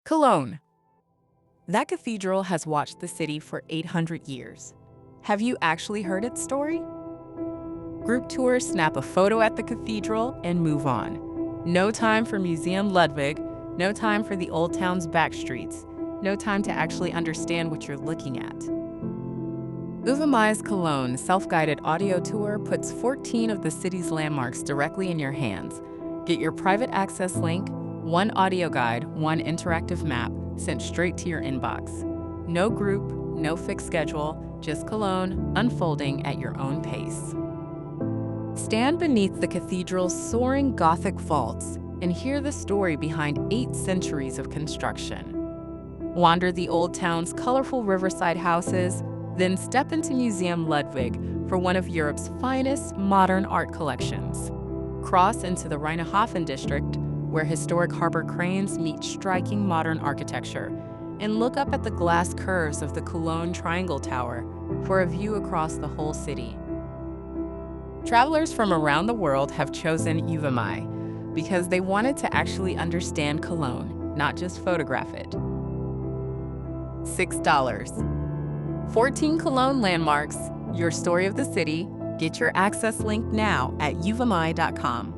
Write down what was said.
Cologne. That cathedral has watched the city for 800 years. Have you actually heard its story? Group tours snap a photo at the cathedral and move on. No time for Museum Ludwig, no time for the old town's back streets, no time to actually understand what you're looking at. Uvamai's Cologne self-guided audio tour puts 14 of the city's landmarks directly in your hands. Get your private access link, one audio guide, one interactive map sent straight to your inbox. No group, no fixed schedule, just Cologne unfolding at your own pace. Stand beneath the cathedral's soaring Gothic vaults and hear the story behind 8 centuries of construction. Wander the old town's colorful riverside houses, then step into Museum Ludwig for one of Europe's finest modern art collections. Cross into the Rhine district, where historic harbor cranes meet striking modern architecture, and look up at the glass curves of the Cologne Triangle Tower for a view across the whole city. Travelers from around the world have chosen Uvamai because they wanted to actually understand Cologne, not just photograph it. $6. 14 Cologne landmarks, your story of the city. Get your access link now at uvamai.com.